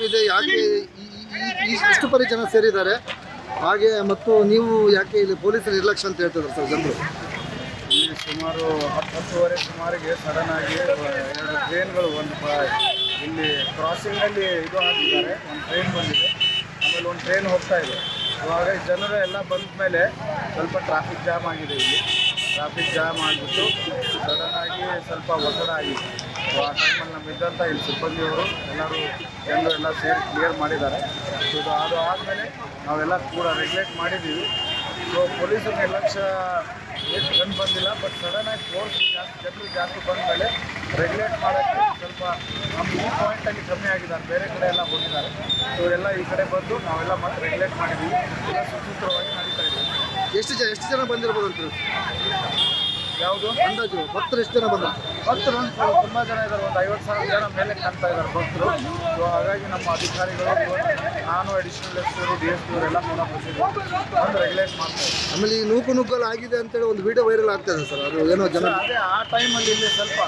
ಇದೆ ಯಾಕೆ ಇಷ್ಟು ಪರಿ ಜನ ಸೇರಿದ್ದಾರೆ ಹಾಗೆ ಮತ್ತು ನೀವು ಯಾಕೆ ಇಲ್ಲಿ ಪೊಲೀಸರು ನಿರ್ಲಕ್ಷ್ಯ ಅಂತ ಹೇಳ್ತಿದ್ದಾರೆ ಸರ್ ಜನರು? ಇಲ್ಲಿ ಸುಮಾರು 10-10:30 ಸುಮಾರಿಗೆ ಸಡನ್ ಆಗಿ 2 ಟ್ರೈನ್ಗಳು ಇಲ್ಲಿ ಕ್ರಾಸಿಂಗಲ್ಲಿ ಇದು ಹಾಕಿದ್ದಾರೆ. ಒಂದು ಟ್ರೈನ್ ಬಂದಿದೆ, ಆಮೇಲೆ ಒಂದು ಟ್ರೈನ್ ಹೋಗ್ತಾ ಇದೆ. ಇವಾಗ ಜನರು ಎಲ್ಲ ಬಂದ ಮೇಲೆ ಸ್ವಲ್ಪ ಟ್ರಾಫಿಕ್ ಜಾಮ್ ಆಗಿದೆ. ಇಲ್ಲಿ ಟ್ರಾಫಿಕ್ ಜಾಮ್ ಆಗಿಬಿಟ್ಟು ಸಡನ್ ಆಗಿ ಸ್ವಲ್ಪ ಒತ್ತಡ ಆಗಿದೆ. ಆ ಟೈಮಲ್ಲಿ ನಮ್ಮಿದ್ದಂಥ ಇಲ್ಲಿ ಸಿಬ್ಬಂದಿಯವರು ಎಲ್ಲರೂ ಜನರು ಎಲ್ಲ ಸೇರಿ ಕ್ಲಿಯರ್ ಮಾಡಿದ್ದಾರೆ. ಇದು ಅದು ಆದಮೇಲೆ ನಾವೆಲ್ಲ ಕೂಡ ರೆಗ್ಯುಲೇಟ್ ಮಾಡಿದ್ದೀವಿ. ಸೊ ಪೊಲೀಸರ ನಿರ್ಲಕ್ಷ್ಯ ಎಷ್ಟು ಕಂಡು ಬಂದಿಲ್ಲ, ಬಟ್ ಸಡನ್ನಾಗಿ ಫೋರ್ಸ್ ಜನರು ಜಾಸ್ತಿ ಬಂದ ಮೇಲೆ ರೆಗ್ಯುಲೇಟ್ ಮಾಡೋಕ್ಕೆ ಸ್ವಲ್ಪ ನಮ್ಮ ಈ ಪಾಯಿಂಟಲ್ಲಿ ಕಮ್ಮಿ ಆಗಿದ್ದಾರೆ. ಬೇರೆ ಕಡೆ ಎಲ್ಲ ಹೋಗಿದ್ದಾರೆ. ಸೊ ಎಲ್ಲ ಈ ಕಡೆ ಬಂದು ನಾವೆಲ್ಲ ಮತ್ತೆ ರೆಗ್ಯುಲೇಟ್ ಮಾಡಿದ್ದೀವಿ. ಎಲ್ಲ ಸುಸೂತ್ರವಾಗಿ ನಡೀತಾ ಇದ್ದೀವಿ. ಎಷ್ಟು ಜನ ಬಂದಿರ್ಬೋದು ಅಂತ ಯಾವುದು ಅಂದಾಜು ಭಕ್ತರು ಎಷ್ಟು ಜನ ಬಂದರು? ಭಕ್ತರು ತುಂಬ ಜನ ಇದ್ದಾರೆ. ಒಂದು 50,000 ಜನ ಮೇಲೆ ಕಾಣ್ತಾ ಇದ್ದಾರೆ ಭಕ್ತರು. ಸೊ ಹಾಗಾಗಿ ನಮ್ಮ ಅಧಿಕಾರಿಗಳು, ನಾನು ಅಡಿಷನಲ್ ಎಸ್ ಪಿ DSP ಅವರೆಲ್ಲ ಕೂಡ ಬಂದು ರೆಗ್ಯುಲೇಟ್ ಮಾಡ್ತಾರೆ. ಆಮೇಲೆ ಈ ನೂಕು ನುಗ್ಗಲು ಆಗಿದೆ ಅಂತೇಳಿ ಒಂದು ವಿಡಿಯೋ ವೈರಲ್ ಆಗ್ತಾ ಇದೆ ಸರ್. ಅದು ಏನೋ ಜನ ಅದೇ ಆ ಟೈಮಲ್ಲಿ ಇಲ್ಲಿ ಸ್ವಲ್ಪ